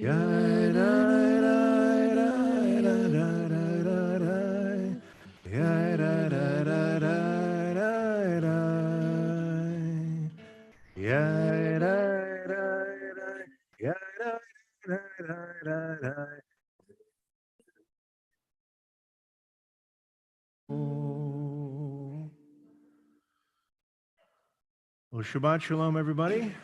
Well, Shabbat Shalom, everybody.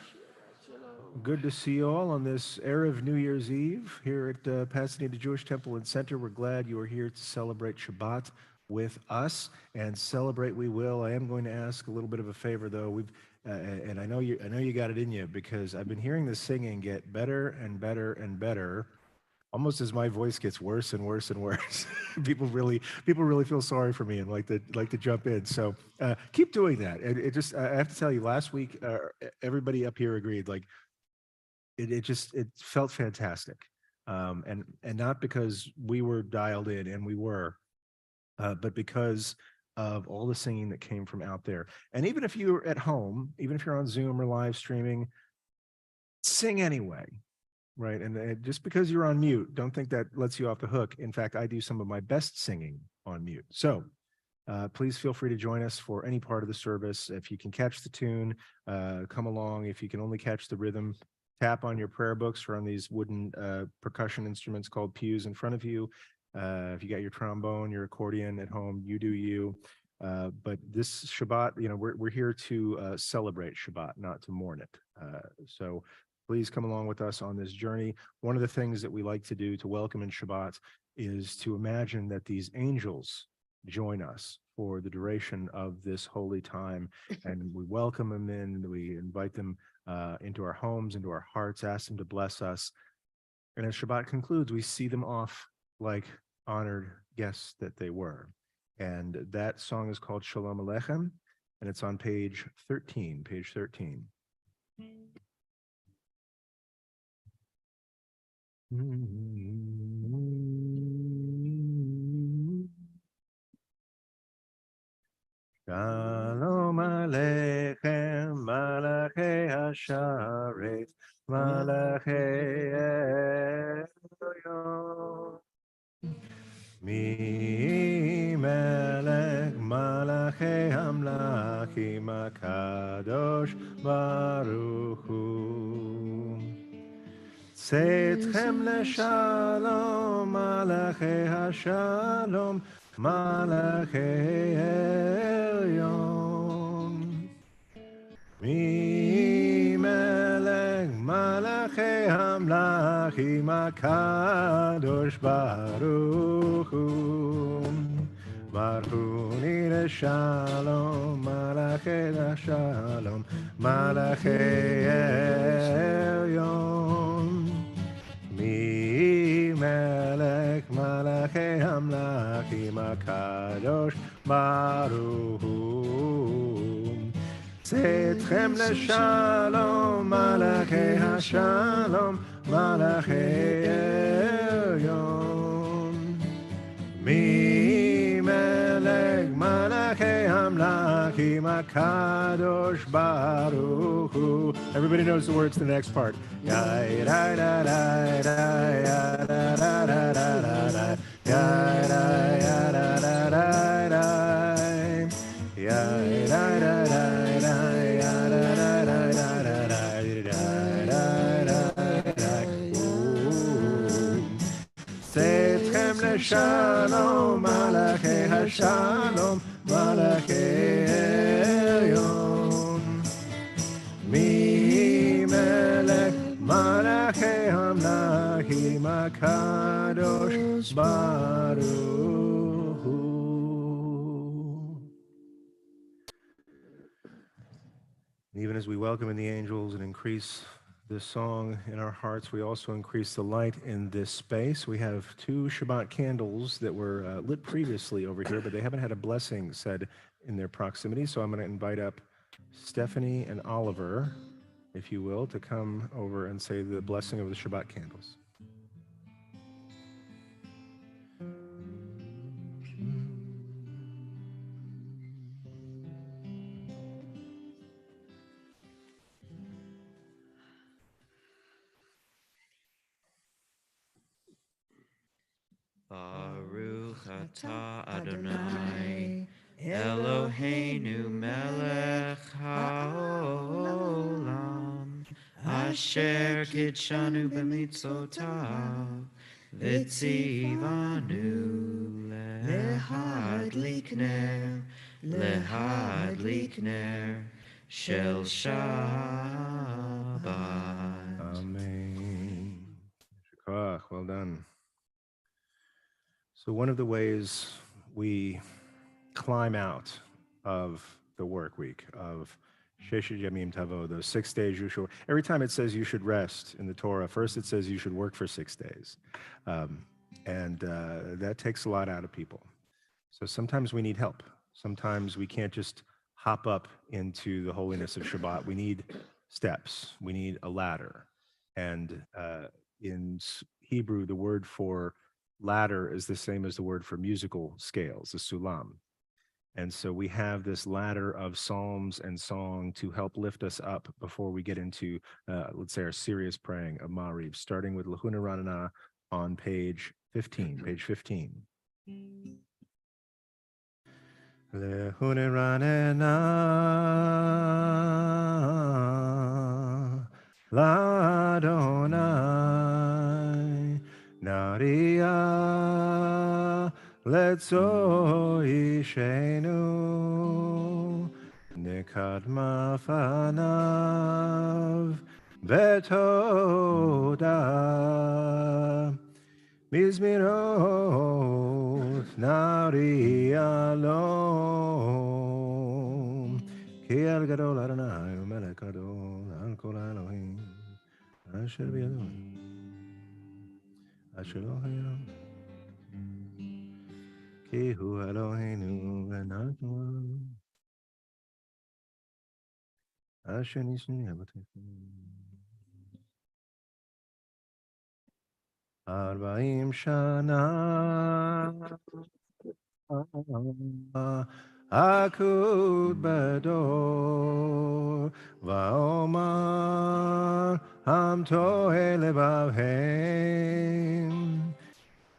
Good to see you all on this Erev New Year's Eve here at Pasadena Jewish Temple and Center. We're glad you are here to celebrate Shabbat with us, and celebrate we will. I am going to ask a little bit of a favor, though. And I know you got it in you, because I've been hearing the singing get better and better and better, almost as my voice gets worse and worse and worse. people really feel sorry for me and like to jump in. So keep doing that. I have to tell you, last week everybody up here agreed. Like it felt fantastic, and not because we were dialed in, and we were, but because of all the singing that came from out there. And even if you're at home, even if you're on Zoom or live streaming, sing anyway. Right. And just because you're on mute, don't think that lets you off the hook. In fact, I do some of my best singing on mute. So please feel free to join us for any part of the service. If you can catch the tune, come along. If you can only catch the rhythm, tap on your prayer books or on these wooden percussion instruments called pews in front of you. If you got your trombone, your accordion at home, you do you. But this Shabbat, we're here to celebrate Shabbat, not to mourn it. So please come along with us on this journey. One of the things that we like to do to welcome in Shabbat is to imagine that these angels join us for the duration of this holy time. And we welcome them in, we invite them into our homes, into our hearts, ask them to bless us. And as Shabbat concludes, we see them off like honored guests that they were. And that song is called Shalom Aleichem, and it's on page 13. Shalom Aleichem, Malachei Hasharet, Malachei Elyon. Mi melech Malachei Hamlachim HaKadosh Baruch Hu. Tzedchem leshalom, Malachei Hashalom, Malachei Elyon. Mi melech Malachei Hamlachim HaKadosh Baruch Hu. Barchuni leshalom, Malachei leshalom, Malachei Elyon. Mi melech Malachei Hamlachim HaKadosh Baruch Hu. Tzedchem leshalom, Malachei Hashalom, Malachei Elyon. Mi melech Malachei Hamlachim HaKadosh Baruch Hu. Everybody knows the words to the next part. Tzedchem leshalom, Malachei Hashalom, Malachei Elyon. Mi melech Malachei Hamlachim HaKadosh Baruch Hu. Even as we welcome in the angels and increase this song in our hearts, we also increase the light in this space. We have 2 Shabbat candles that were lit previously over here, but they haven't had a blessing said in their proximity. So I'm going to invite up Stephanie and Oliver, if you will, to come over and say the blessing of the Shabbat candles. Baruch atah Adonai Eloheinu melech haolam Asher kitshanu b'mitzvotav V'tzivanu lehadlik ner shel Shabbat. Amen. Shakach, well done. So one of the ways we climb out of the work week of Sheshet Yamim Tavo, those 6 days you should. Every time it says you should rest in the Torah, first it says you should work for 6 days, and that takes a lot out of people. So sometimes we need help. Sometimes we can't just hop up into the holiness of Shabbat. We need steps. We need a ladder. And in Hebrew, the word for ladder is the same as the word for musical scales, the sulam. And so we have this ladder of psalms and song to help lift us up before we get into, let's say, our serious praying of Mariv, starting with Lahuna Ranana on page 15. Lahuna Ranana Ladonai Naria Letzo Ishenu Nekadma Fanav Betoda Mizmirot Naria Lom Ki Al Gadol Adonai Melech Gadol Al Kol Elohim Asher B'Yado Asher Lo Hayam Ki Hu Eloheinu V'Natu Asher Nisnu Yabatechu Arbaim Shana Akud Bador Vaomar Ham Tohe Lebavhem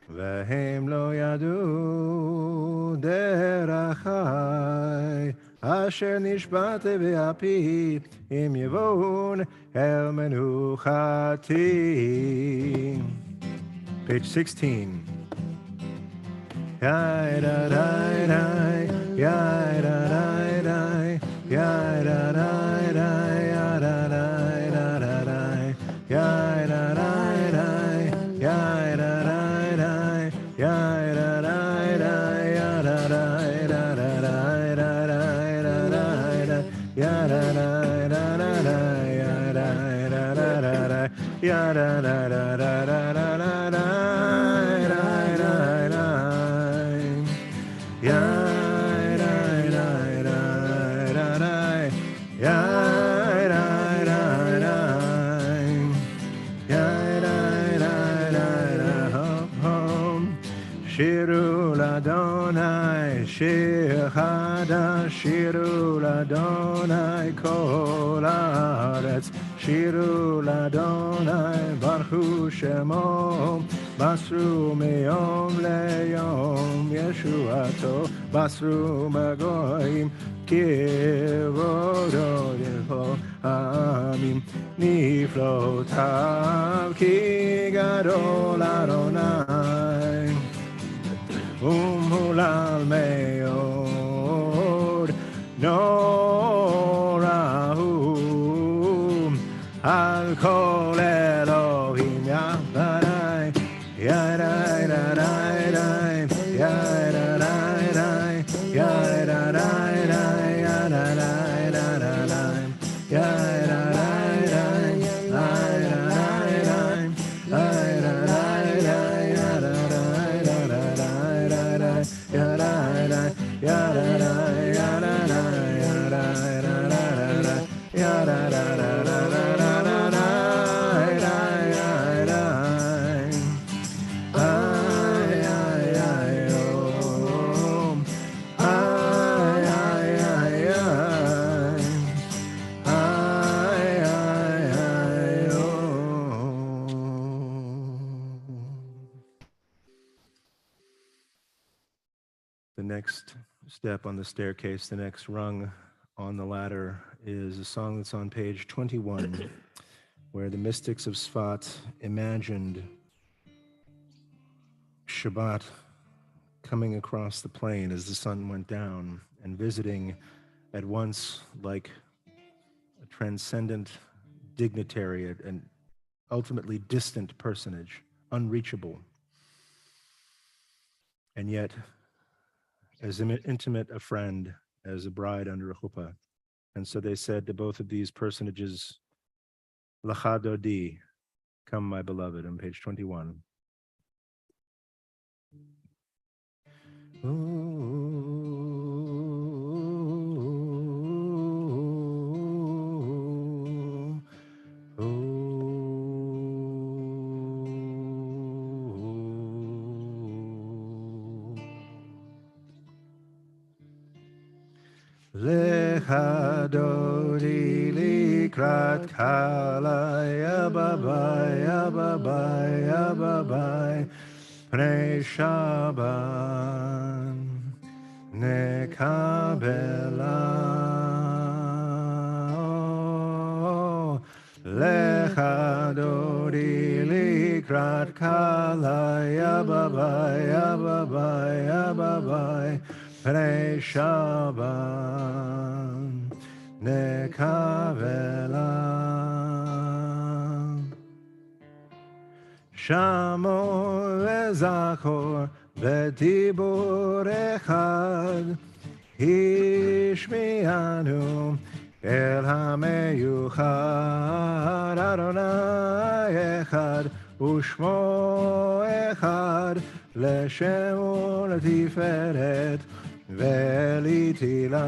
Vehem Lo Yadu Derachai Asher Nishbate Ve'api Im Yevon El Menuchati. Page 16. Yai da da da, yai da da da, yai da da da, yai da da da da, yai da da da, yai da da da, yai da da da, yai da da da da da da da, yai da da da da da, yai da da da da, yai da da da da da da. Shiru Ladonai, Shir Chadash, Shiru Ladonai, Kol Haaretz, Shiru Ladonai, Baruch Shemo, Basru Meyom Leyom, Yeshuato, Basru Magoim, Kivodo Yeho, Amim, Niflotav, Ki Gadol Adonai. Hulal meod Norahu Al Kol Elohim Yadai Yadai Yadai Yadai Yadai Yadai next step on the staircase, the next rung on the ladder, is a song that's on page 21, where the mystics of Sfat imagined Shabbat coming across the plain as the sun went down and visiting at once like a transcendent dignitary and ultimately distant personage, unreachable, and yet as intimate a friend as a bride under a chuppah. And so they said to both of these personages, Lacha Dodi, come my beloved, on page 21. Lecha Dodi likrat kala yababai yababai yababai pnei Shabbat nekabela Lecha Dodi likrat kala yababai yababai yababai pnei Shabbat nekavela Shamo vezachor v'dibur echad Hishmianu el hameyuchad Adonai echad u'shmo echad Leshem u'letiferet Ve'litila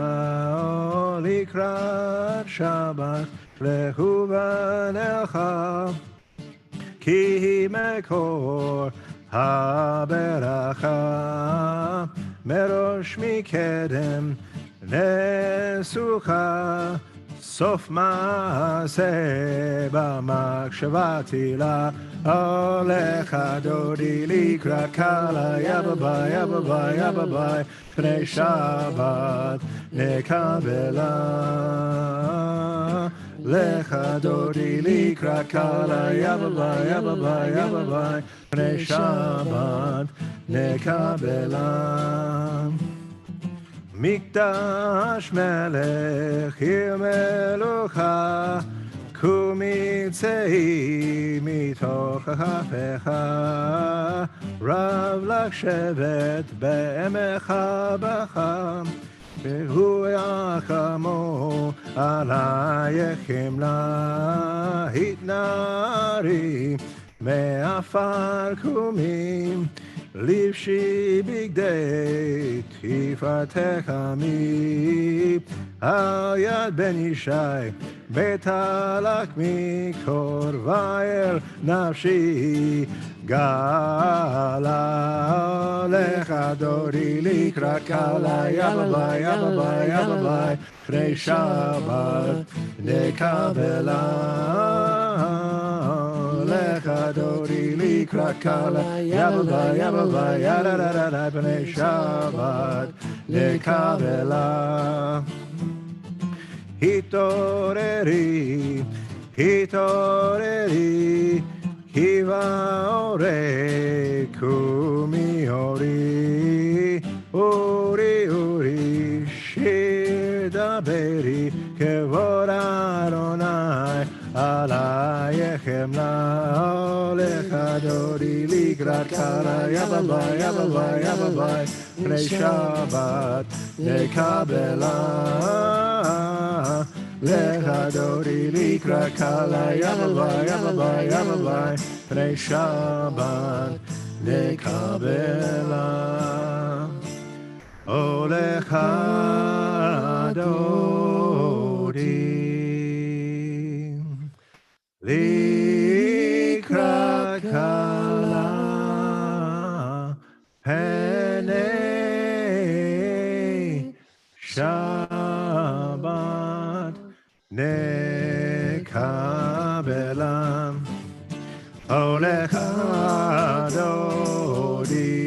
likrat Shabbat lehuvan elcha Ki mekor haberacha merosh mikedem nesucha sof maaseh b'makshvatila Olecha Dodi likrat kala yababai yababai yababai pnei Shabbat nekabela Lecha Dodi likrat kala yababai yababai yababai pnei Shabbat nekabela Mikdash melech hir melucha Kumitzei mitoch hafecha Rav lakshevet be'emecha b'cha Behu yachamo alayechem la hitnari me'afar kumim Livshi bigdei tifatecha mi Al yad ben Yishai betalak mi korvayer nafshi Gala lecha Dodi likrat kala yababai yababai yababai pnei Shabbat nekabela Lecha Dodi likrat kala yababai yababai yadadadadai pnei Shabbat nekabela Hitoreri, hitoreri, hiva ore kumi ori, ori ori, shir daberi, kevod Adonai, alayechem la, Lecha Dodi likrat kala yababai yababai yababai, pnei Shabbat nekabela. Lecha Dodi likrat kala yababai yababai yababai pnei Shabbat nekabela O Lecha Dodi likrat kala pnei Shabbat nekabela Olecha Dodi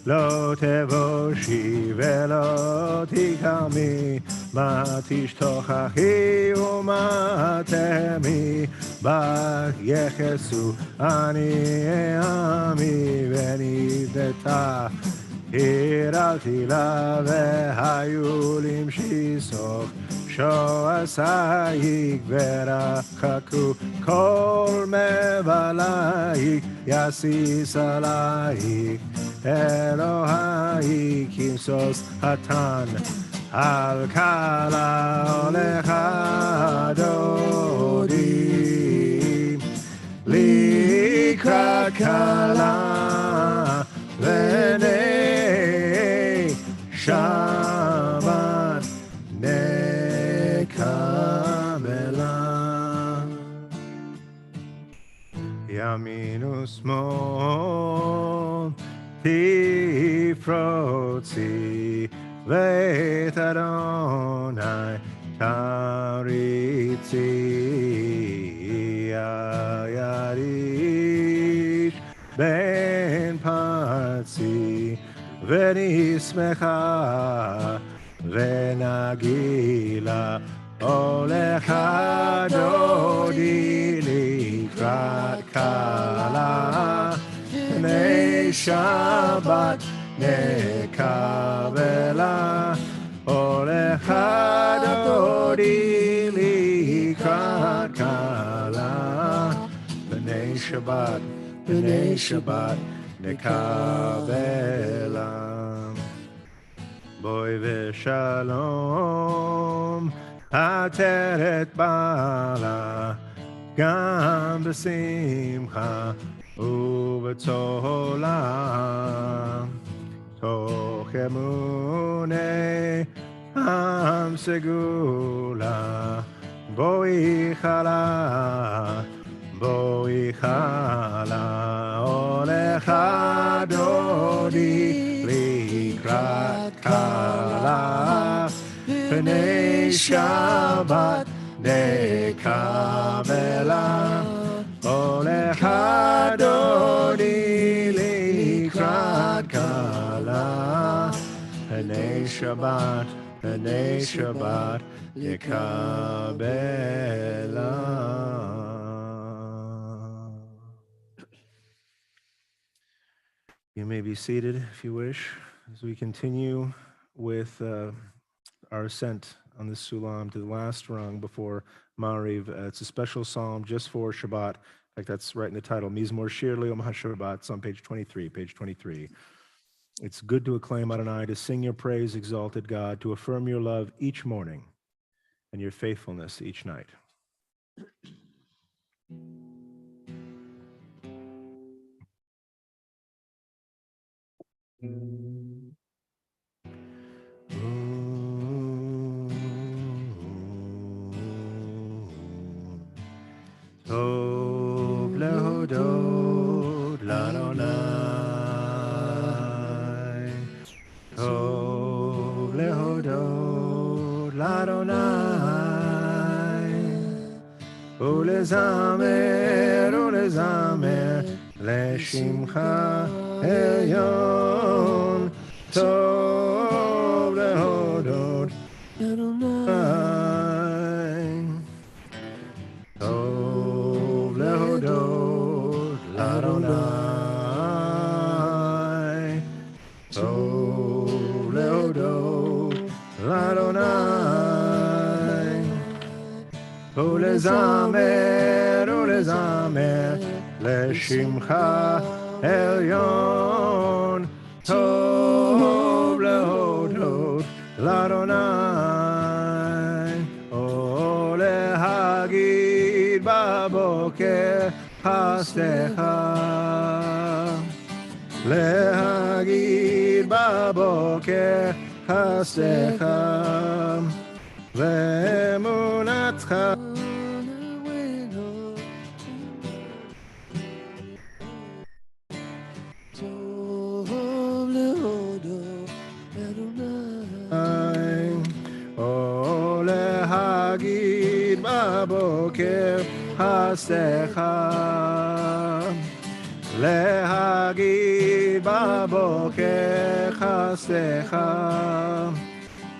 לא תבושי ולא תקמי, מה תשתוכחי ומה תהמי, ביחסו אני עמי ונבנתה. הרלתי לה והיו למשיסוך, שועשייך ורחקו כל מבלייך, יסיס עלייך אלוהייך כמסוס התן. על כלה הולך דודי לקראת כלה בני שבת נקבלה. ימין ושמאל תפרוצי ואת אדוני תריצי. היד איש בין פרצי ונשמחה ונגילה, הולך דודי לקראת כלה בני שבת נקבלה. הולך דודי לקראת כלה בני שבת נקבלה. בואי ושלום עטרת בעלה, גם בשמחה ובצהלה. תוך אמוני עם סגולה, בואי חלה הולך דודי לקראת כלה פני שבת נקבלה. הולך דודי לקראת כלה פני שבת נקבלה. You may be seated if you wish, as we continue with our ascent on this sulam to the last rung before Mariv. It's a special psalm just for Shabbat. In fact, that's right in the title, Mizmor Shir Le'Yom HaShabbat. It's on page 23. It's good to acclaim Adonai, to sing your praise, exalted God, to affirm your love each morning and your faithfulness each night. Tov lehodot l'Adonai, Tov lehodot l'Adonai, ulezamer לשמחה עליון. טוב להודות לאדוני, טוב להודות לאדוני, טוב להודות לאדוני, ולזמר לשמחה עליון. טוב להודות לאדוני, או להגיד בבוקר חסדך, להגיד בבוקר חסדך ואמונתך. או להגיד בבוקר חסדך, להגיד בבוקר חסדך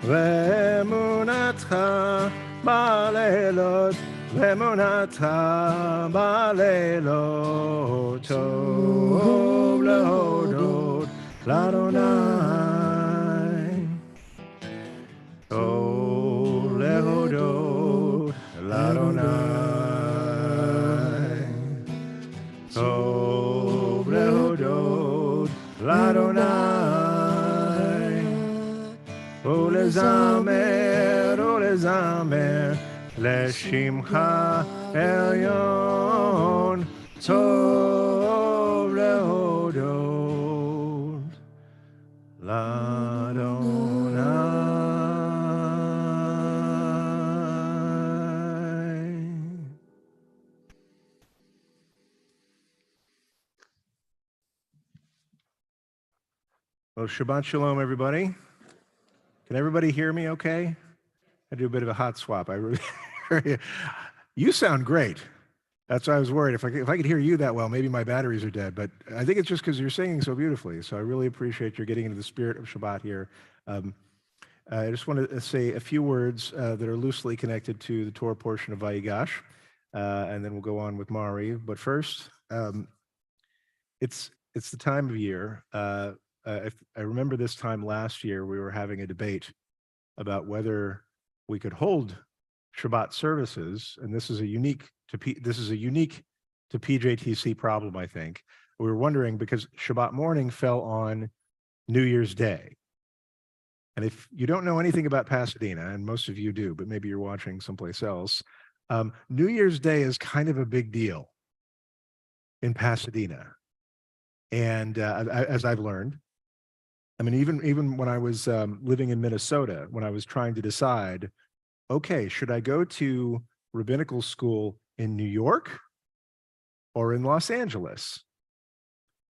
ואמונתך בלילות, ואמונתך בלילות, טוב להודות לאדוני, טוב להודות לאדוני, טוב להודות לאדוני, ולזמר לשמך עליון, טוב להודות לאדוני. Well, Shabbat Shalom, everybody. Can everybody hear me okay? I do a bit of a hot swap. I really, you sound great. That's why I was worried. If I could hear you that well, maybe my batteries are dead. But I think it's just because you're singing so beautifully. So I really appreciate your getting into the spirit of Shabbat here. I just want to say a few words that are loosely connected to the Torah portion of Vayigash, and then we'll go on with Mari. But first, it's the time of year. I remember this time last year we were having a debate about whether we could hold Shabbat services, and this is a unique to PJTC problem, I think. We were wondering because Shabbat morning fell on New Year's Day. And if you don't know anything about Pasadena, and most of you do, but maybe you're watching someplace else, New Year's Day is kind of a big deal in Pasadena. And as I've learned, I mean, even when I was living in Minnesota, when I was trying to decide, okay, should I go to rabbinical school in New York or in Los Angeles?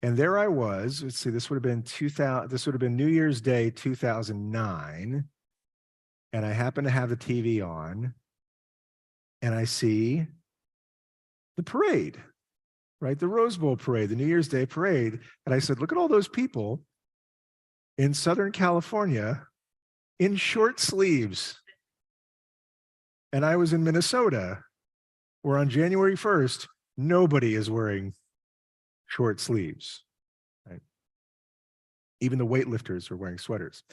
And there I was. Let's see, this would have been 2000. This would have been New Year's Day 2009, and I happen to have the TV on, and I see the parade, right? The Rose Bowl parade, the New Year's Day parade, and I said, look at all those people in Southern California in short sleeves. And I was in Minnesota, where on January 1st, nobody is wearing short sleeves, right? Even the weightlifters are wearing sweaters.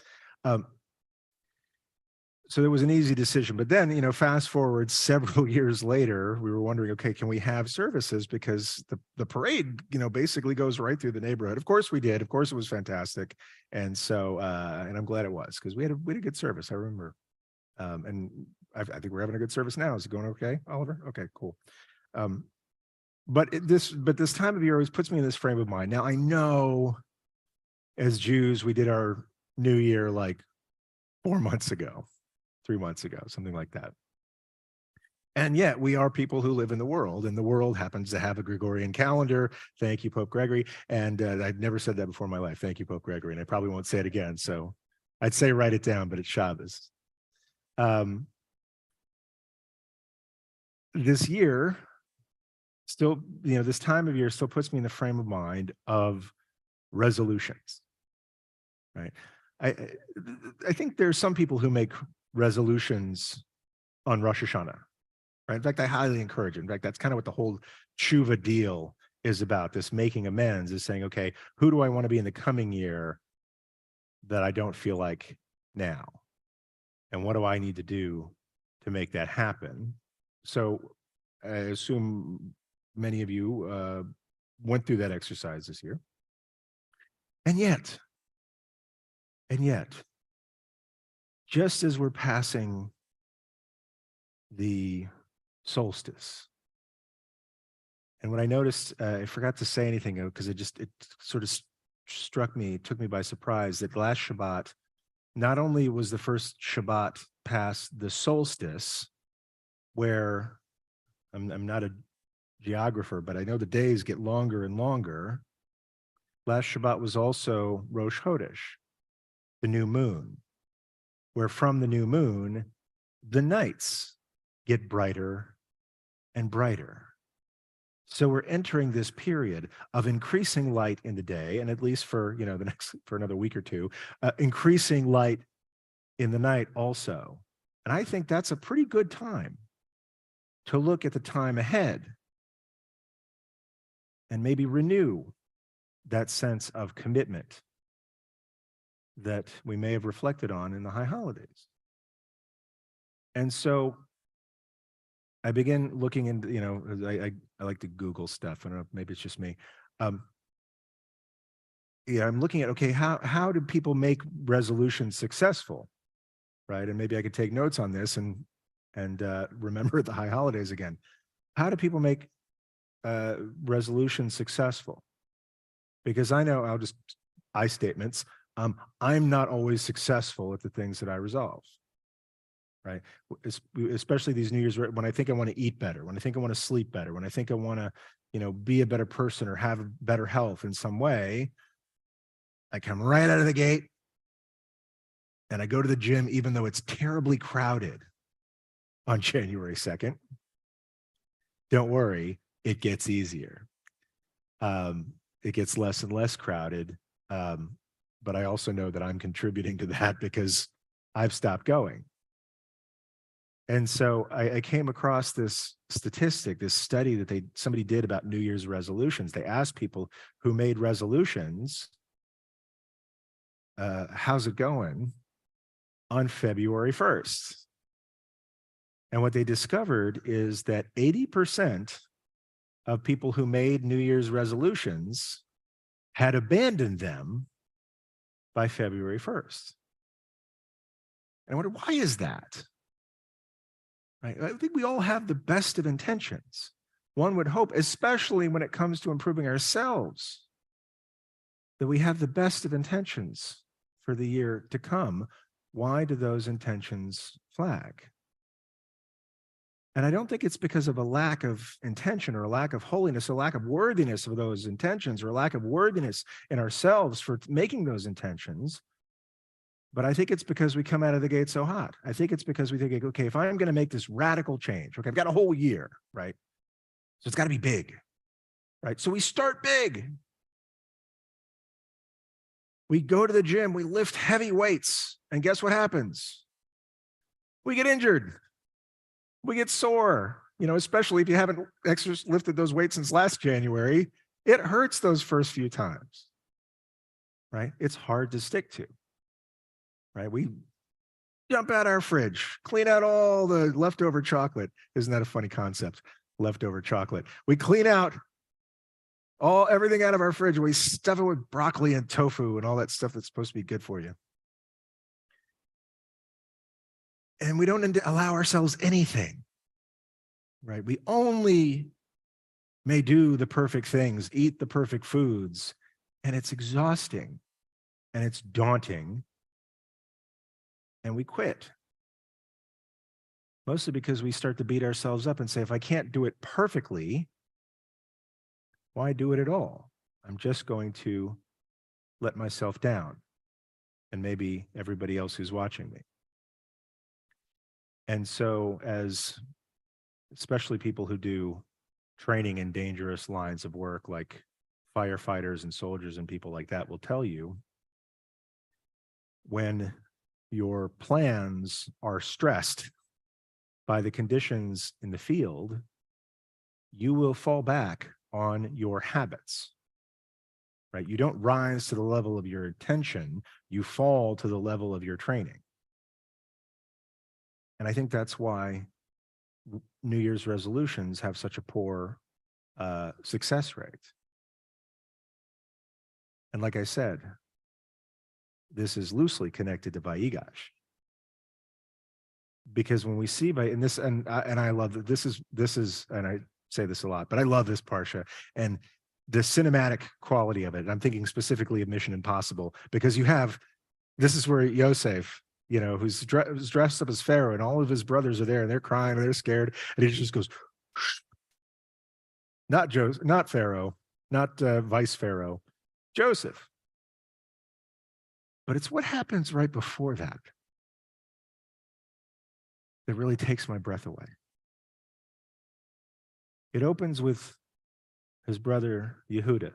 So it was an easy decision. But then, fast forward several years later, we were wondering, okay, can we have services? Because the parade, basically goes right through the neighborhood. Of course we did. Of course it was fantastic. And so, and I'm glad it was, because we had a good service, I remember. And I think we're having a good service now. Is it going okay, Oliver? Okay, cool. But this time of year always puts me in this frame of mind. Now, I know as Jews, we did our New Year like 4 months ago, 3 months ago, something like that. And yet we are people who live in the world, and the world happens to have a Gregorian calendar. Thank you, Pope Gregory. And I'd never said that before in my life. Thank you, Pope Gregory. And I probably won't say it again. So I'd say write it down, but it's Shabbos. This year, still, this time of year still puts me in the frame of mind of resolutions, right? I think there's some people who make resolutions on Rosh Hashanah, right? In fact, I highly encourage it. In fact, that's kind of what the whole tshuva deal is about. This making amends is saying, okay, who do I want to be in the coming year that I don't feel like now? And what do I need to do to make that happen? So I assume many of you went through that exercise this year. And yet, just as we're passing the solstice, and when I noticed, I forgot to say anything because it sort of struck me, took me by surprise that last Shabbat, not only was the first Shabbat past the solstice, where I'm not a geographer, but I know the days get longer and longer. Last Shabbat was also Rosh Chodesh, the new moon, where from the new moon, the nights get brighter and brighter. So we're entering this period of increasing light in the day, and at least for for another week or two, increasing light in the night also. And I think that's a pretty good time to look at the time ahead and maybe renew that sense of commitment that we may have reflected on in the high holidays. And so I begin looking into, I like to Google stuff. I don't know, maybe it's just me. Um, yeah, I'm looking at, okay, how do people make resolutions successful, right? And maybe I could take notes on this and remember the high holidays again. How do people make resolutions successful? Because I know I statements. I'm not always successful at the things that I resolve, right? Especially these New Year's, when I think I want to eat better, when I think I want to sleep better, when I think I want to, be a better person or have better health in some way, I come right out of the gate and I go to the gym, even though it's terribly crowded on January 2nd. Don't worry, it gets easier. It gets less and less crowded. But I also know that I'm contributing to that because I've stopped going. And so I came across this statistic, this study that somebody did about New Year's resolutions. They asked people who made resolutions, how's it going on February 1st? And what they discovered is that 80% of people who made New Year's resolutions had abandoned them by February 1st. And I wonder, why is that? Right? I think we all have the best of intentions. One would hope, especially when it comes to improving ourselves, that we have the best of intentions for the year to come. Why do those intentions flag? And I don't think it's because of a lack of intention or a lack of holiness, a lack of worthiness of those intentions, or a lack of worthiness in ourselves for making those intentions. But I think it's because we come out of the gate so hot. I think it's because we think, okay, if I'm going to make this radical change, okay, I've got a whole year, right? So it's got to be big, right? So we start big. We go to the gym, we lift heavy weights, and guess what happens? We get injured. We get sore, especially if you haven't lifted those weights since last January. It hurts those first few times, right? It's hard to stick to, right? We jump out our fridge, clean out all the leftover chocolate. Isn't that a funny concept? Leftover chocolate. We clean out everything out of our fridge. We stuff it with broccoli and tofu and all that stuff that's supposed to be good for you. And we don't allow ourselves anything, right? We only may do the perfect things, eat the perfect foods, and it's exhausting and it's daunting, and we quit. Mostly because we start to beat ourselves up and say, if I can't do it perfectly, why do it at all? I'm just going to let myself down and maybe everybody else who's watching me. And so, especially people who do training in dangerous lines of work like firefighters and soldiers and people like that will tell you, when your plans are stressed by the conditions in the field, you will fall back on your habits, right? You don't rise to the level of your intention, you fall to the level of your training. And I think that's why New Year's resolutions have such a poor success rate. And like I said, this is loosely connected to Vaigash. Because when we see and I love that this is, and I say this a lot, but I love this Parsha and the cinematic quality of it. And I'm thinking specifically of Mission Impossible, because this is where Yosef, who's dressed up as Pharaoh, and all of his brothers are there and they're crying and they're scared. And he just goes, not Pharaoh, not Vice Pharaoh, Joseph. But it's what happens right before that that really takes my breath away. It opens with his brother Yehuda,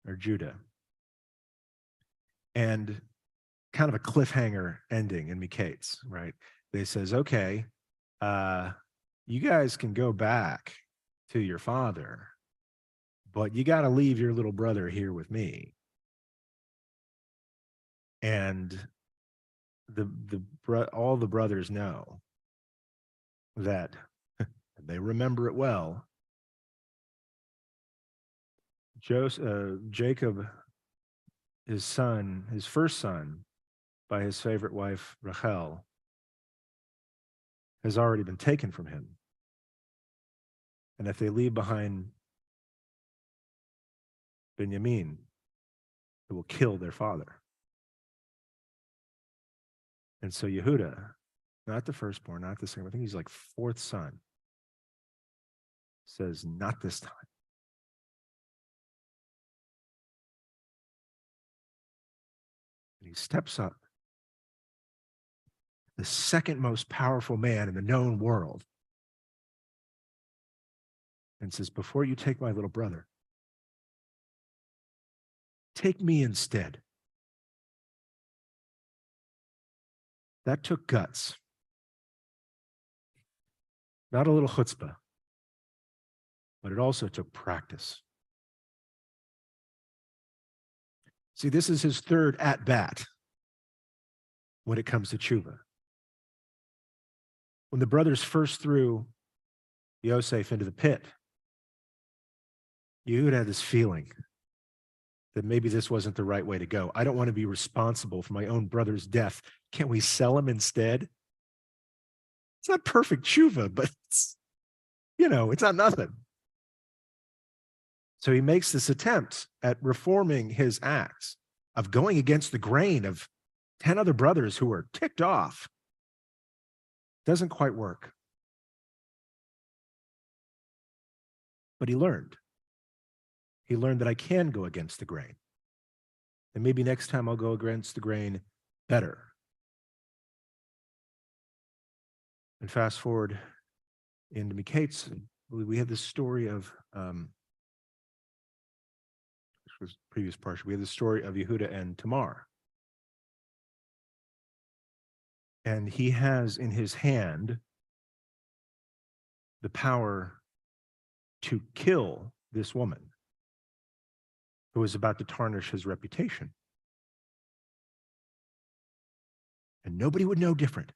or Judah, and kind of a cliffhanger ending in Miketz, right? They says, okay, uh, you guys can go back to your father, but you got to leave your little brother here with me. And all the brothers know that they remember it well. Jacob, his son, his first son, by his favorite wife Rachel, has already been taken from him. And if they leave behind Benjamin, it will kill their father. And so Yehuda, not the firstborn, not the second, I think he's like fourth son, says, not this time. And he steps up, the second most powerful man in the known world, and says, before you take my little brother, take me instead. That took guts. Not a little chutzpah, but it also took practice. See, this is his third at-bat when it comes to tshuva. When the brothers first threw Yosef into the pit, Yehud had this feeling that maybe this wasn't the right way to go. I don't want to be responsible for my own brother's death. Can't we sell him instead? It's not perfect tshuva, but it's not nothing. So he makes this attempt at reforming his acts, of going against the grain of 10 other brothers who are ticked off. Doesn't quite work. But he learned. He learned that I can go against the grain. And maybe next time I'll go against the grain better. And fast forward into Miketz, we have this story of, which was previous parsha, we have the story of Yehuda and Tamar. And he has in his hand the power to kill this woman who was about to tarnish his reputation. And nobody would know different.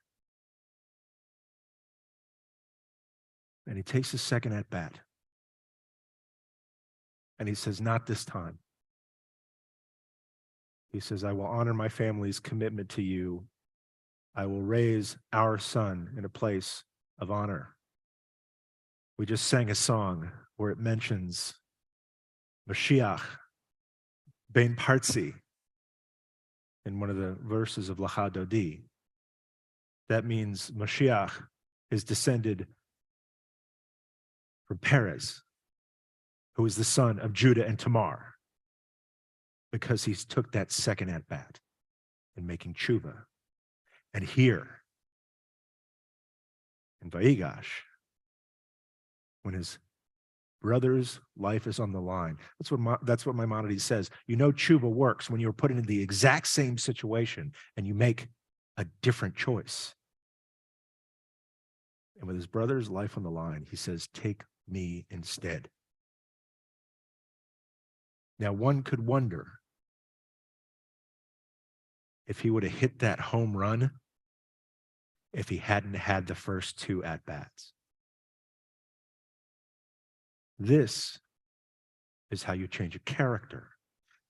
And he takes his second at bat. And he says, not this time. He says, I will honor my family's commitment to you. I will raise our son in a place of honor. We just sang a song where it mentions Mashiach ben Partzi in one of the verses of Lacha Dodi. That means Mashiach is descended from Perez, who is the son of Judah and Tamar, because he's took that second at bat in making tshuva. And here in Vayigash, when his brother's life is on the line, that's what Maimonides says. Tshuva works when you're put in the exact same situation and you make a different choice. And with his brother's life on the line, he says, take me instead. Now, one could wonder if he would have hit that home run if he hadn't had the first two at-bats. This is how you change a character.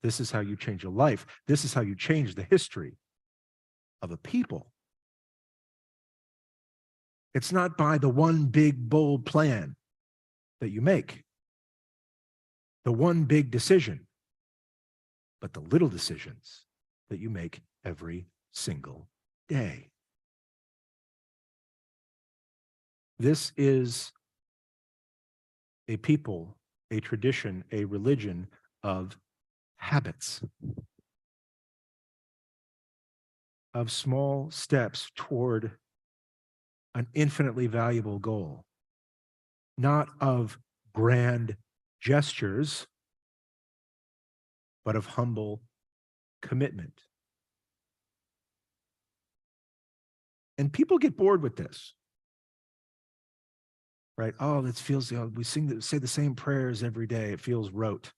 This is how you change a life. This is how you change the history of a people. It's not by the one big, bold plan that you make, the one big decision, but the little decisions that you make every single day. This is a people, a tradition, a religion of habits, of small steps toward an infinitely valuable goal, not of grand gestures, but of humble commitment. And people get bored with this, right? Oh, it feels, we say the same prayers every day. It feels rote.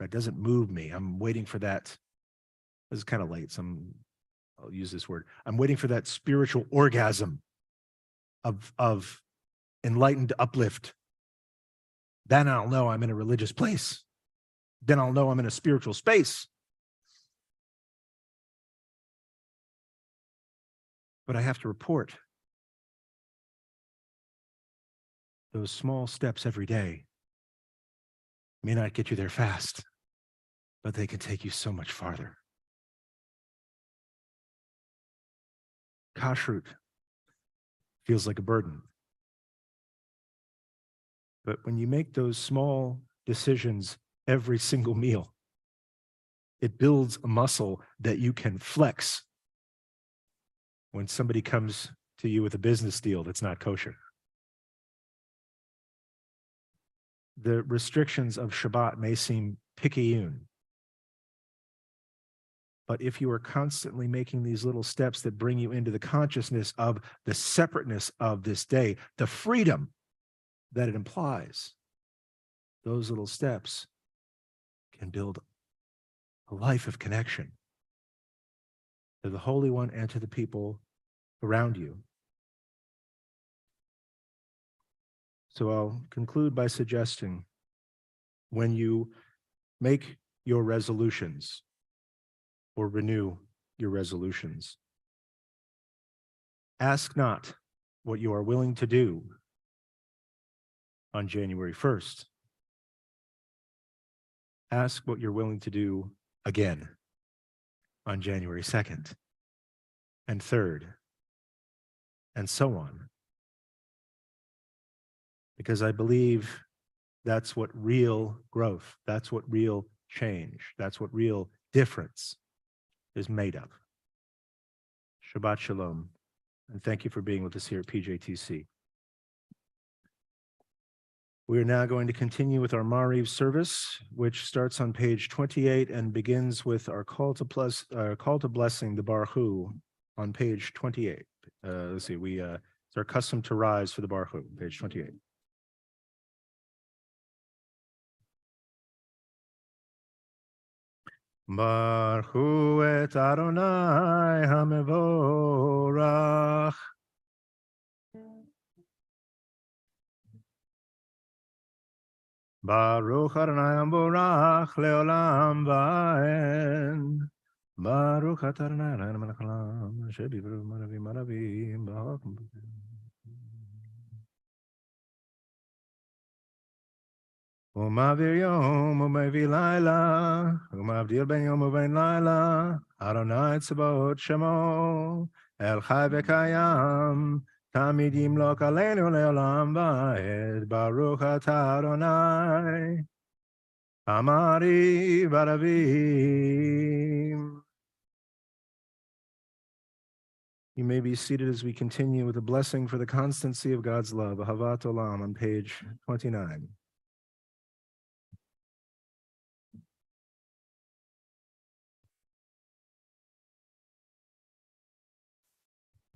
That doesn't move me. I'm waiting for that. This is kind of late, so I'll use this word. I'm waiting for that spiritual orgasm of enlightened uplift. Then I'll know I'm in a religious place. Then I'll know I'm in a spiritual space. But I have to report those small steps every day may not get you there fast, but they can take you so much farther. Kashrut feels like a burden. But when you make those small decisions every single meal, it builds a muscle that you can flex when somebody comes to you with a business deal that's not kosher. The restrictions of Shabbat may seem picayune, but if you are constantly making these little steps that bring you into the consciousness of the separateness of this day, the freedom that it implies, those little steps can build a life of connection to the Holy One and to the people around you. So I'll conclude by suggesting when you make your resolutions or renew your resolutions, ask not what you are willing to do on January 1st. Ask what you're willing to do again on January 2nd and 3rd, and so on. Because I believe that's what real growth, that's what real change, that's what real difference is made of. Shabbat Shalom, and thank you for being with us here at PJTC. We are now going to continue with our Mariv service, which starts on page 28 and begins with our call to blessing, the Baruch Hu, on page 28. Let's see, it's our custom to rise for the Baruch Hu, page 28. Baruch Hu et Adonai HaMevorach. Baruch Adonai HaMevorach Leolam Va'en. Baruch Adonai Adonai HaMevorach Shebi V'ru Maravi Maravi Baruch. ומעביר יום ומביא לילה, ומבדיל בין יום ובין לילה, אדוני צבאות שמו, אל חי וקיים, תמיד ימלוק עלינו לעולם ועד, ברוך אתה אדוני, המעריב ערבים. You may be seated as we continue with a blessing for the constancy of God's love, Ahavat Olam, on page 29.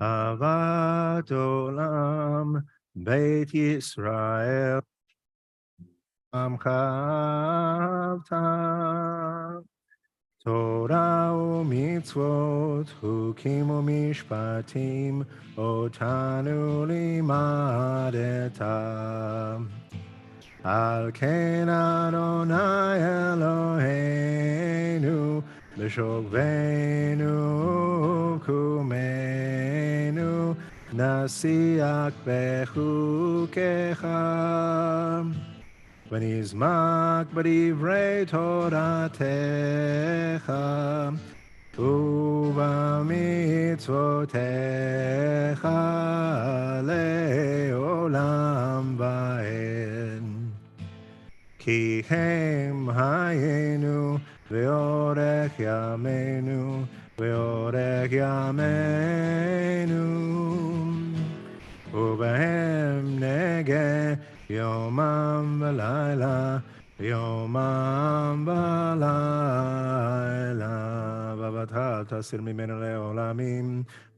Ahavat Olam, Beit Yisrael, Amcha Avta, Torah u'mitzvot, hukim u'mishpatim, otanu limadeta. Al ken Adonai Eloheinu, b'shogvenu kumenu, nasiach bechukecha. ונזמק בדברי תורתך ובמצוותיך לעולם ועד. כי הם היינו ואורך ימינו ואורך ימינו ובהם נגה Yomam v'layla, Yomam v'layla, v'vatah tasir mimenu le'olamim,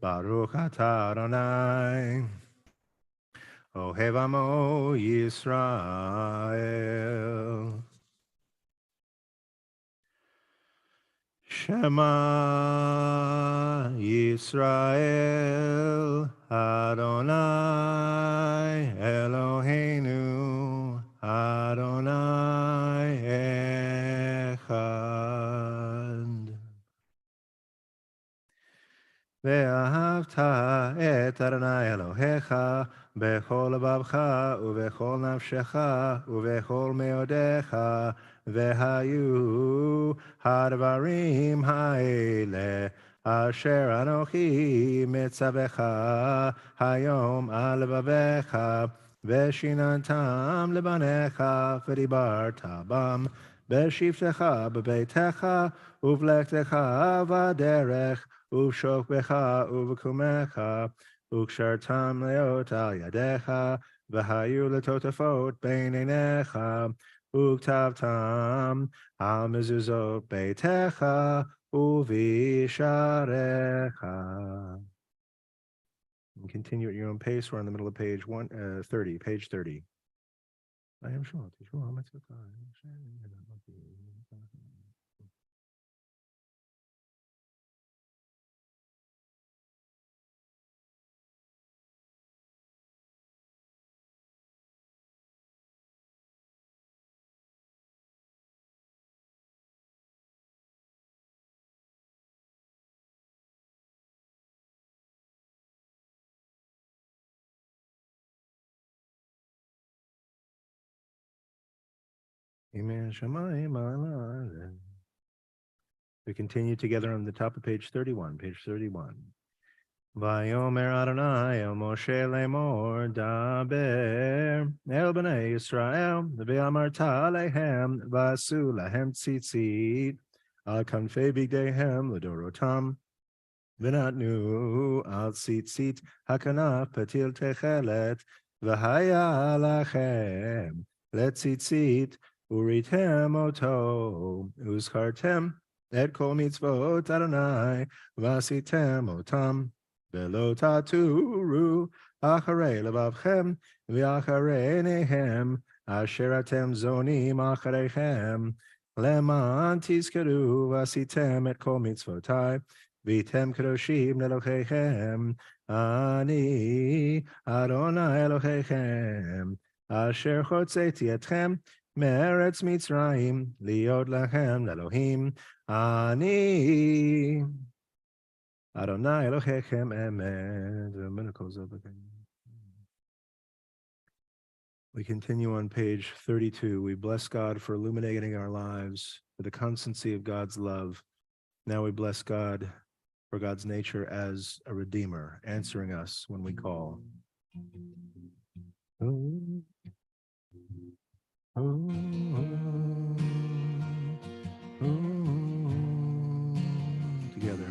Baruch atah Adonai, Ohev Amo Yisrael. Shema Yisrael, Adonai Eloheinu, Adonai Echad. ואהבת את אדוני אלוהיך בכל לבבך ובכל נפשך ובכל מאודיך, והיו הדברים האלה אשר אנוכי מצווך היום על לבביך, ושיננתם לבניך ודיברת בם בשבתך בביתך ובלכתך בדרך ובשוכבך ובקומך, וקשרתם להיות על ידיך, והיו לטוטפות בין עיניך, וכתבתם על מזוזות ביתך ובשעריך. And continue at your own pace. We're on the middle of page 30, page 30. I am sure. Amen. Shamayim. We continue together on the top of page 31, page 31. Vayomer Adonai el Moshe lemor daber el bnei Yisrael v'amarta alehem v'asu lahem tzitzit al kanfei bigdehem l'dorotam v'natnu al tzitzit hakanaf patil techelet v'haya lachem letzitzit uritem oto uzkartem et kol mitzvot Adonai v'asitem otam Velo taturu acharei levavchem v'acharei nehem asher atem zonim achareichem leman tizkeru v'asitem et kol mitzvotai v'tem kadoshim lelocheichem ani Adonai Eloheichem asher chotzeti etchem me'eretz Mitzrayim liot lachem lelohim ani Adonai Elohechem Emed. We continue on page 32. We bless God for illuminating our lives, for the constancy of God's love. Now we bless God for God's nature as a redeemer, answering us when we call. Together.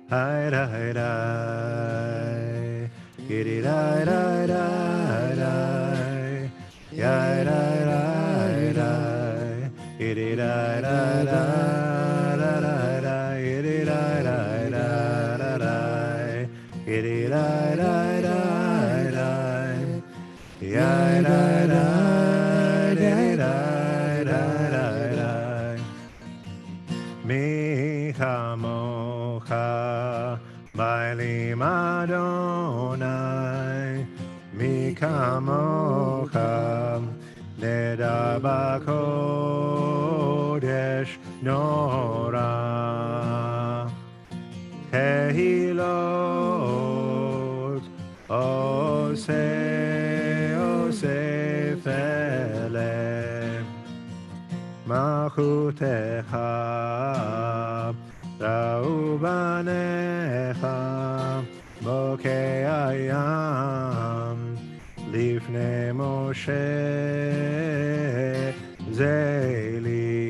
Hi, hi, hi. Giddy, hi, hi, hi, hi. Hi, hi, hi, hi. Giddy, hi, hi, hi, hi. Giddy, hi, hi, hi, hi. Giddy, hi, hi, hi, hi. Hi, hi, hi. Mi chamocha bailim Adonai, mi kamocha nedar b'kodesh nora tehilot ose felem Malchutecha Ra'u banecha Bokei ayam Lifnei Moshe Zeli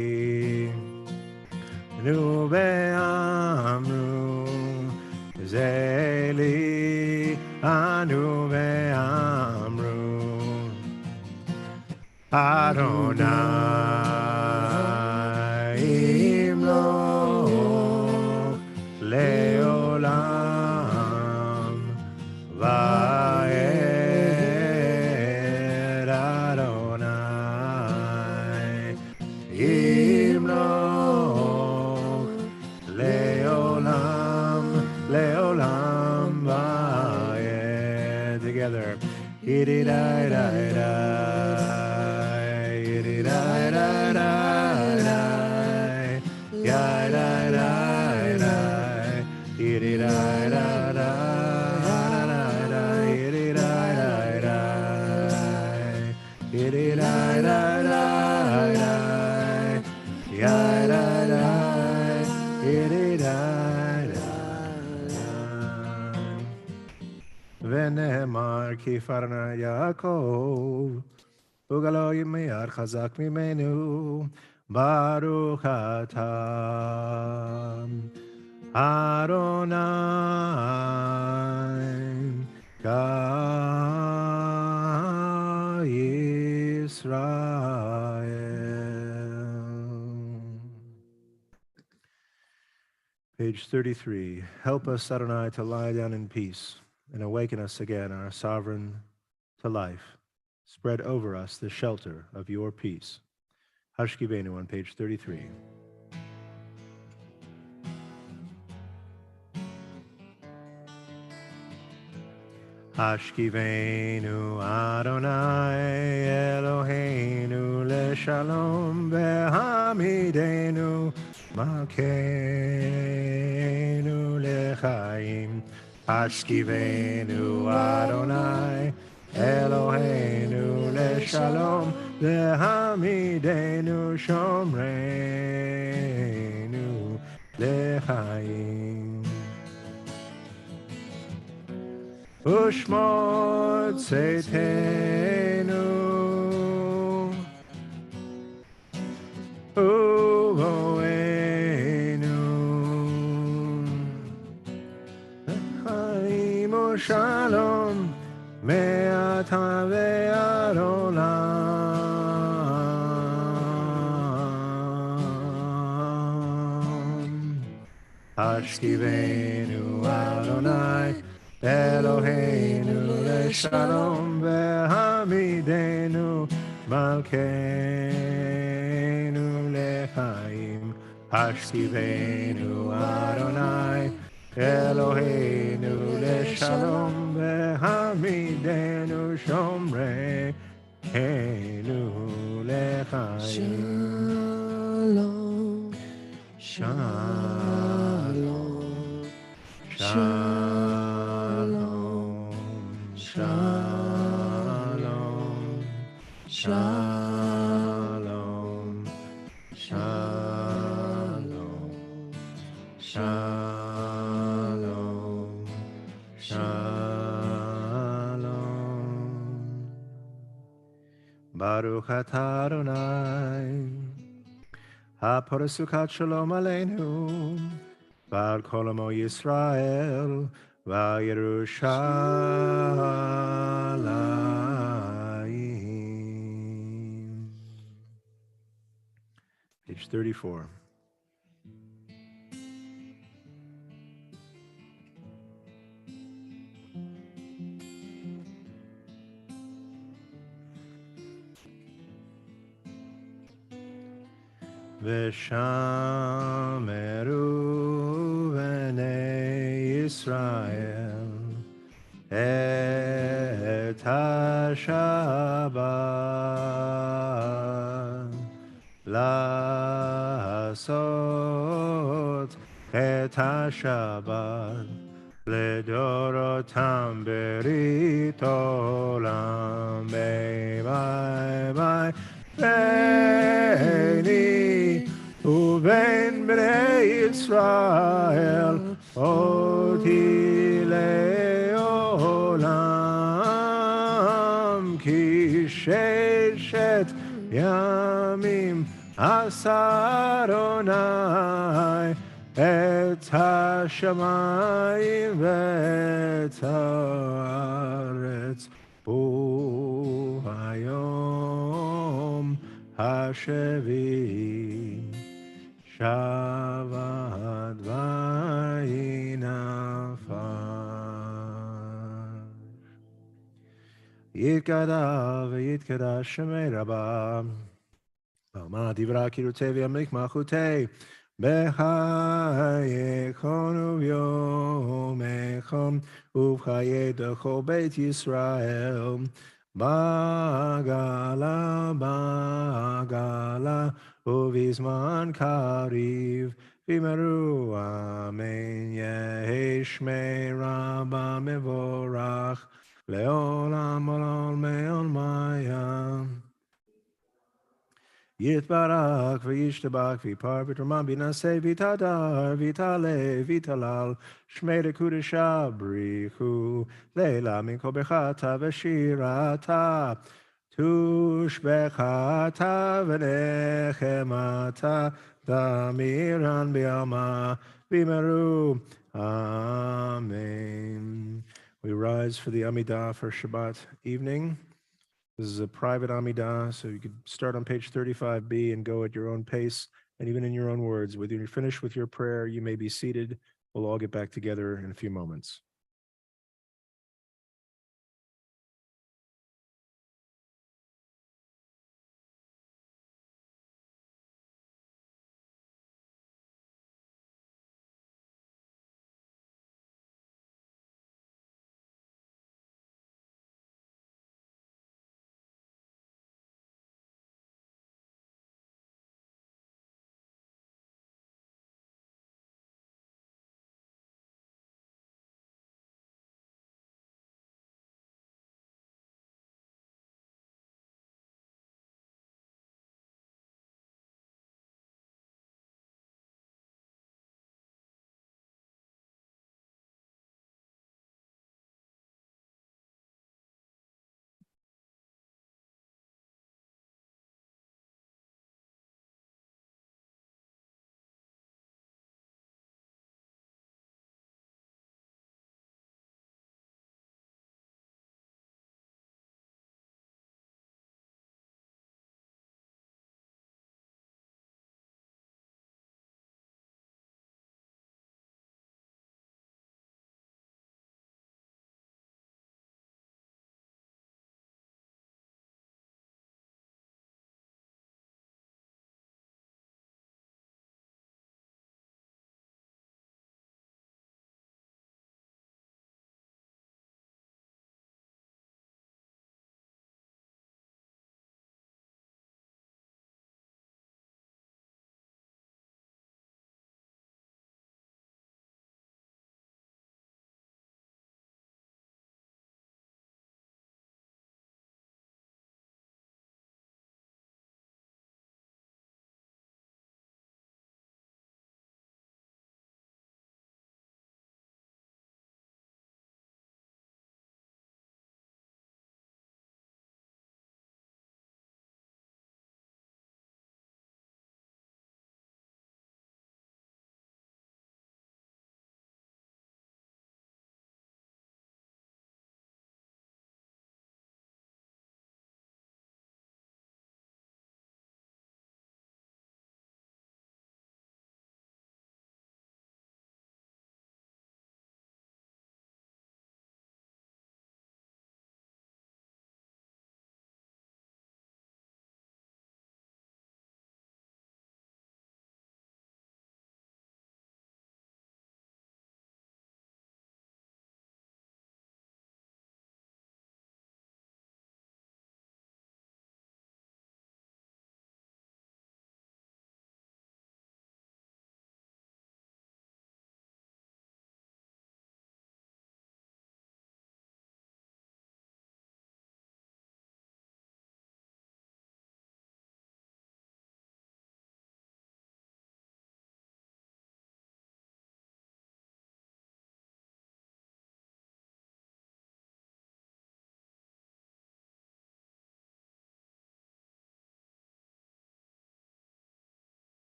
Nu ve'amru Zeli Anu ve'amru Adonai Imloch Leolam Vaed Adonai Imloch Leolam Leolam Vaed. Together. Yiddy-di-di-di-di, yiddy-di-di-di-di, yiddy-di-di-di-di, yiddy-di-di-di-di, yiddy-di-di-di-di, yiddy-di-di-di-di, yiddy-di-di-di-di. ונאמר כי פרנה יעקב, וגלו ימיד חזק ממנו, ברוך אתה, אדוני, ישראל. Page 33. Help us, Adonai, to lie down in peace, and awaken us again, our sovereign, to life. Spread over us the shelter of your peace. Hashkivenu on page 33. Hashkivenu Adonai Eloheinu leshalom vehamidenu malkeinu lechaim. Hashkivenu Adonai Eloheinu leshalom vehamidenu shomreinu lechaim. Ushmot Tzedkenu Uvoenu Chaim Shalom Me'ata ve'ad olam. Hashkivenu Adonai Eloheinu leshalom vehamidenu malkeinu lechaim. Hashkivenu Adonai Eloheinu leshalom vehamidenu shomreinu lechaim. Shalom. Shalom. Shalom, shalom, shalom, shalom, shalom. Baruch atah Adonai, haporasukat shalom aleinu, ועל כל עמו ישראל, וירושלים. Page 34. ושמרו בני ישראל את השבת לעשות את השבת לדורותם ברית עולם. ביי ביי ביי ביני ובין בני ישראל אותי לעולם, כי ששת ימים עשה אדוני את השמיים ואת הארץ, וביום Hashevim Shabbat Vainafash Yitkada v'yitkada Shemei Rabbah Alma divra kirutei v'yamlik machutei B'chayechon u'vyomechon U'v'chayei dechol Beit Yisrael Bagala Bagala Uvizman Kariv Vimeru Amen Yehi Shmei Rabba Mevorach Leolam Olol Me'ol Mayam Yitbarak v'yishtabak v'par v'traman b'naseh v'tadar v'tale v'talal shmei dekudesha brichu leila min kol bechata v'shirata tushbechata v'nechemata damiran b'yama v'meru. Amen. We rise for the Amidah for Shabbat evening. This is a private Amidah, so you could start on page 35b and go at your own pace and even in your own words. When you're finished with your prayer, you may be seated. We'll all get back together in a few moments.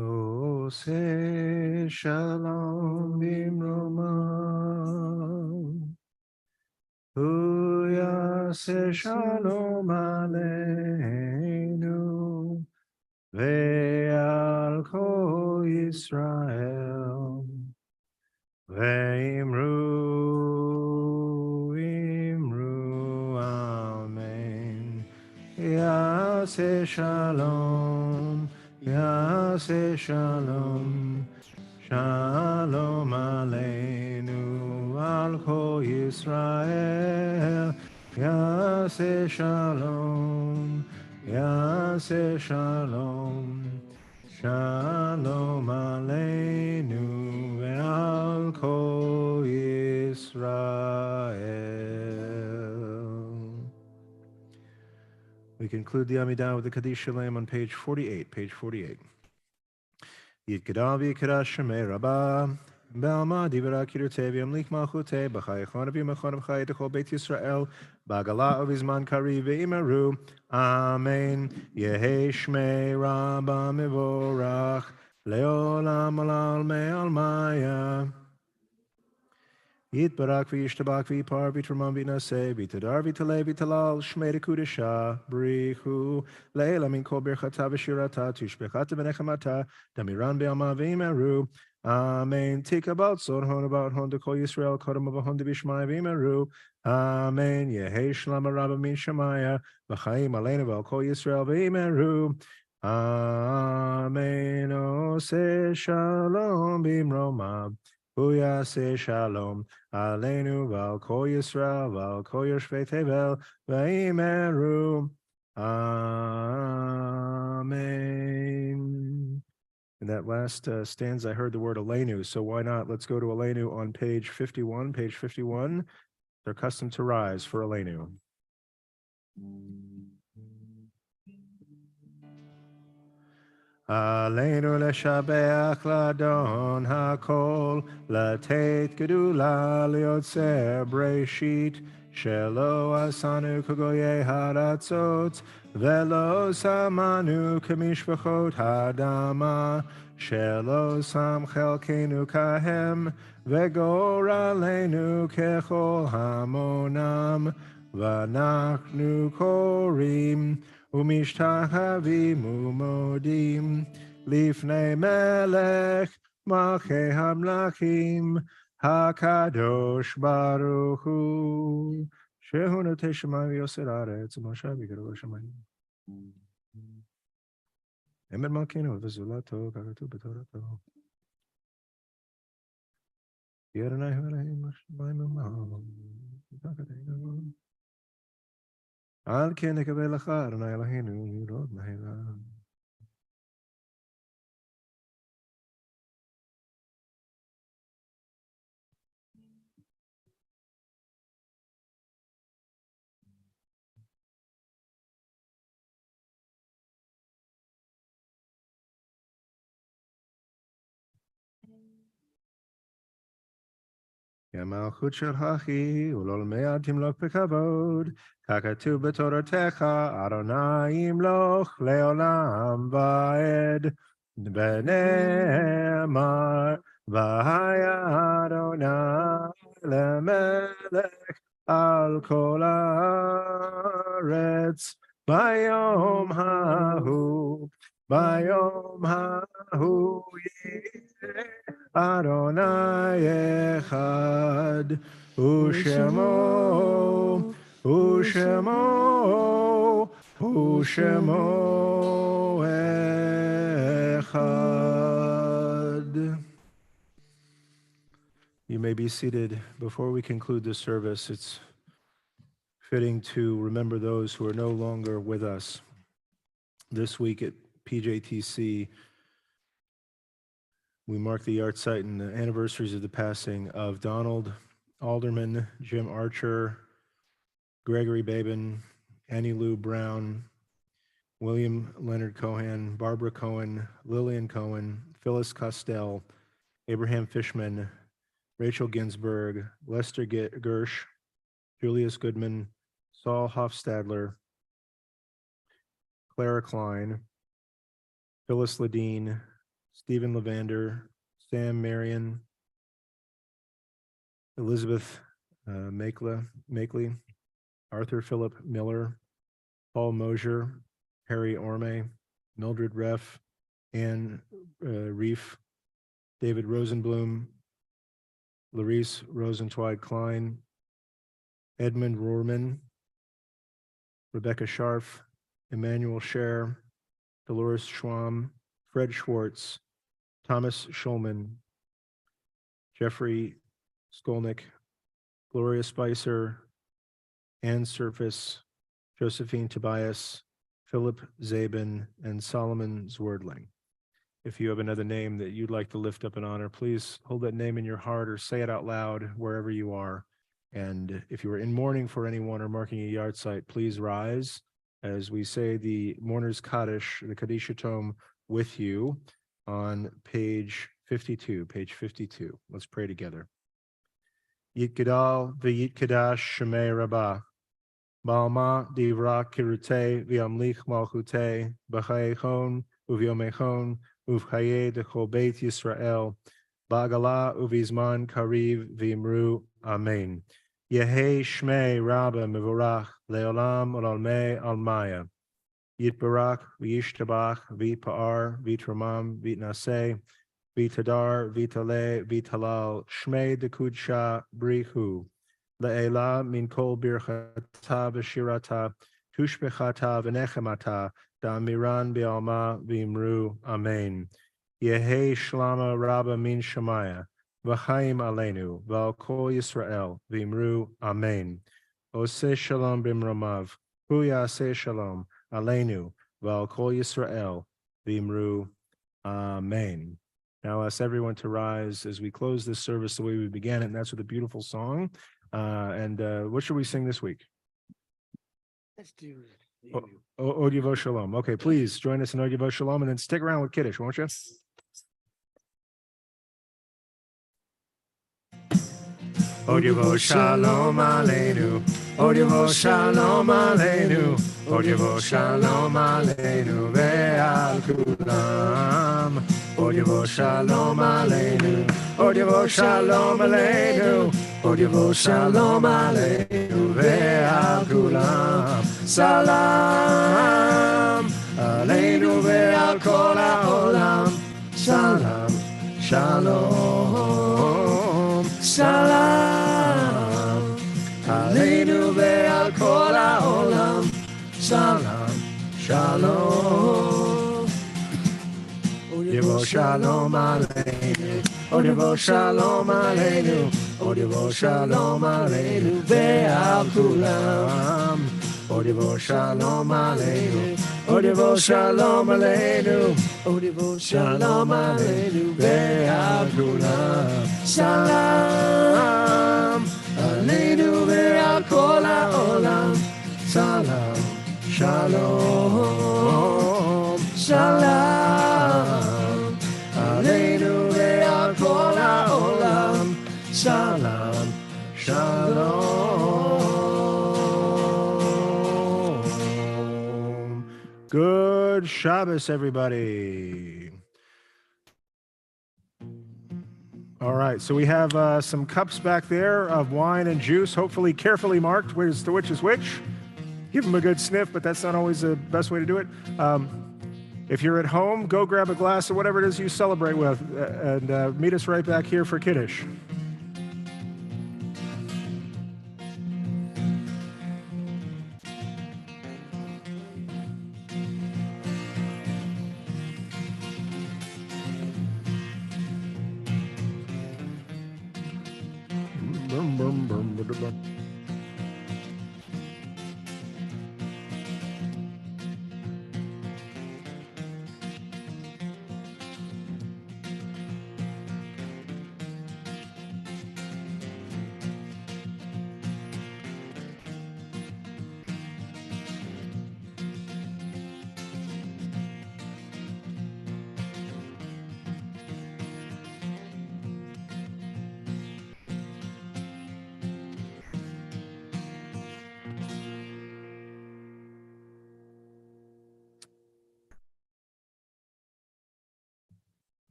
Ose shalom bimromam. Uyase shalom aleinu. Ve'al kol Yisrael. Ve'imru, imru, amen. Yase shalom, Yase shalom, shalom aleinu, al kol Yisrael. Yase shalom, Yase shalom, shalom aleinu, ve'al kol Yisrael. We conclude the Amidah with the Kaddish Shalem on page 48. Page 48. Yitkadav yikadash shemei rabba. Belma divra kirute v'yamlik malchute b'chai echon avim echon b'chai techol Beit Yisrael b'agala ovizman kari ve'imaru. Amen. Yehi shmei rabba mevorach leolam alal me'al maya. Yitbarak v'yishtabak v'yipar v'yitramam v'yinaseh v'yitadar v'yitaleh v'yitalal shmei dekudesha brichu le'ela min kol birchata v'shirata tushbechata v'nechamata damiran be'alma v'imeru. Amen. Tikabal son hon about hon dekol Yisrael kodem of hon devishmai v'imeru. Amen. Yehi shlama rabba min shamaya v'chaim aleinu v'al kol Yisrael v'imeru. Amen. Ose shalom bimromam. Uyase shalom. Aleinu val kol Yisrael val kol yoshvei tevel v'yimeru. Amen. In that last stanza, I heard the word Aleinu, so why not? Let's go to Aleinu on page 51. Page 51. They're accustomed to rise for Aleinu. Aleinu leshabeach ladon hakol, לתת גדולה ליוצר בראשית, שלא עשנו כגויי הארצות, ולא שמנו כמשפחות האדמה, שלא שם חלקנו כהם, וגורלנו ככל המונם, ואנחנו קוראים ומשתחווים ומודים לפני מלך מלכי המלכים הקדוש ברוך הוא, שהוא נוטה שמיים ויוסר הארץ ומשה בגדול השמיים. אמת מלכנו וזולתו ככתוב בתורתו. כי אדוני הוא אלוהים השמיים ומעל, תחתינו. על כן נקבל לך אדוני אלוהינו לראות מהרה. כי המלכות שלך היא ולעולמי תמלוך בכבוד, ככתוב בתורתך, אדוני ימלוך לעולם ועד. ונאמר, והיה אדוני למלך על כל הארץ, ביום ההוא, ביום ההוא יהיה אדוני אחד, ושמו, ושמו, ושמו אחד. You may be seated. Before we conclude this service, it's fitting to remember those who are no longer with us. This week at PJTC, we mark the yahrzeit and the anniversaries of the passing of Donald Alderman, Jim Archer, Gregory Babin, Annie Lou Brown, William Leonard Cohen, Barbara Cohen, Lillian Cohen, Phyllis Costell, Abraham Fishman, Rachel Ginsburg, Lester Gersh, Julius Goodman, Saul Hofstadler, Clara Klein, Phyllis Ledeen, Stephen Levander, Sam Marion, Elizabeth Makeley, Arthur Philip Miller, Paul Mosier, Harry Orme, Mildred Reff, Anne Reef, David Rosenblum, Larice Rosentwide Klein, Edmund Rohrman, Rebecca Scharf, Emmanuel Scher, Dolores Schwamm, Fred Schwartz, Thomas Schulman, Jeffrey Skolnick, Gloria Spicer, Ann Surface, Josephine Tobias, Philip Zabin, and Solomon Zwerdling. If you have another name that you'd like to lift up in honor, please hold that name in your heart or say it out loud wherever you are. And if you are in mourning for anyone or marking a yard site, please rise as we say the mourner's Kaddish, the Kaddish tome with you on page 52. Let's pray together. Yitgadal v'yitkadash shemei rabbah. Balma divra kirute v'amlich malchute b'chayechon uvyomechon uvchaye dechol beit Yisrael ba'gala uvizman kariv v'imru amen. Yehi shmei rabba mevorach leolam ololmei almaya. Yitbarak v'yishtabach v'pa'ar v'tramam v'tnaseh v'tadar v'tale v'talal shmei dekudsha brihu. Le'ela min kol birchata v'shirata tushbechata v'nechemata da'amiran b'alma v'imru amen. Yehi shlama rabba min shemaya v'chaim aleinu v'al kol Yisrael v'imru amen. Oseh shalom b'mromav hu yaseh shalom aleinu v'al kol Yisrael v'imru amen. Now ask everyone to rise as we close this service the way we began it, and that's with a beautiful song. What should we sing this week? Let's do Odivo Shalom. Okay, please join us in Odivo Shalom and then stick around with Kiddush, won't you? Odivo Shalom Aleinu, Odivo Shalom Aleinu, Odivo Shalom Aleinu ve'al kulam. Odivo Shalom Aleinu, Odivo Shalom Aleinu, Odivo Shalom Aleinu ve'al kulam. Salam Aleinu ve'al kol ha'olam. Salam, Shalom, Salam Aleinu ve'al kol ha'olam. Salam, Shalom. Odivo Shalom Aleinu, Odivo Shalom Aleinu, Odivo Shalom Aleinu ve'al kulam. Odivo Shalom Aleinu, Odivo Shalom Aleinu, Odivo Shalom Aleinu ve'al kulam. Salam Aleinu ve'al kol ha'olam. Salam, Shalom, Salam Aleinu ve'al kol ha'olam. Salam, Shalom. Good Shabbos, everybody. All right, so we have some cups back there of wine and juice, hopefully carefully marked which is which. Give them a good sniff, but that's not always the best way to do it. If you're at home, go grab a glass of whatever it is you celebrate with, and meet us right back here for Kiddush.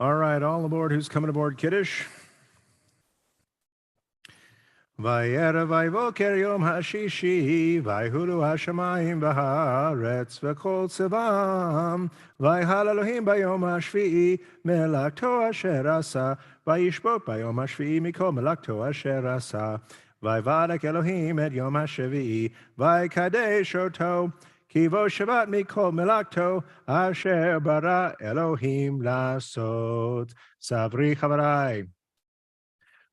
All right, all aboard. Who's coming aboard Kiddush? Vayera vayvoker yom hashishi, vayhulu hashamayim v'haaretz v'kol tzivam, vayhal Elohim bayom hashvi'i, melakto asher asa, vayishbot bayom hashvi'i mikol melakto asher asa, vayvadak Elohim et yom hashavi'i, vaykadesh oto, kivo Shabbat mikol melakto asher bara Elohim lasot. Savri chavarai.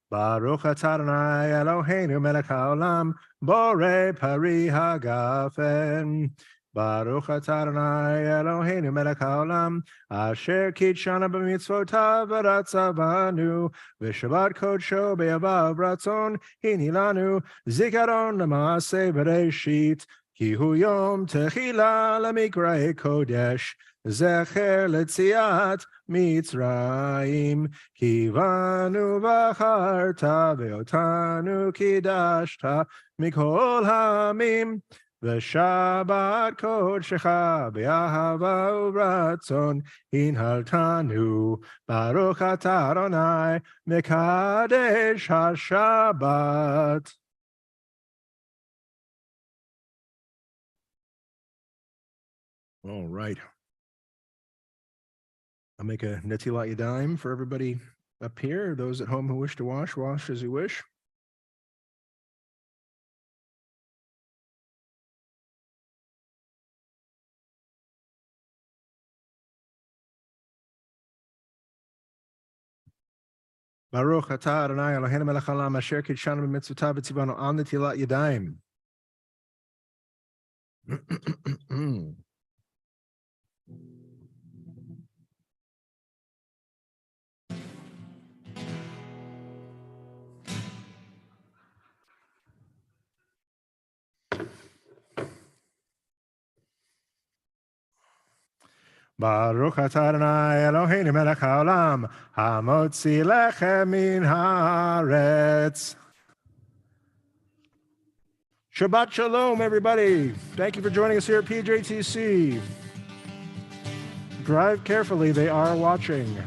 Baruch atah Adonai Eloheinu melech haolam, borei pari hagafen. Baruch atah Adonai Eloheinu melech haolam, asher kitshana b'mitzvotav v'ratzavanu, v'shabbat kodsho be'avav ratzon hinilanu, zikaron l'maaseh bereshit, ki hu yom techila l'mikra'e kodesh, zecher letziat Mitzrayim, Kivanu v'acharta ve'otanu kidashta mikol hamim, v'shabbat kodshecha be'ahava u'ratzon hinhaltanu, Baruch atah Adonai mekadesh haShabbat. All right. I'll make a Netilat Yadayim for everybody up here. Those at home who wish to wash as you wish. Baruch atah Adonai Eloheinu melech haolam asher kitshanu b'mitzvotav v'tzivanu al Netilat Yadayim. Baruch atah Adonai Eloheinu melech haolam, hamotzi lechem min haaretz. Shabbat shalom, everybody. Thank you for joining us here at PJTC. Drive carefully, they are watching.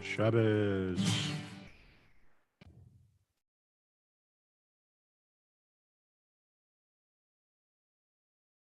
Shabbos.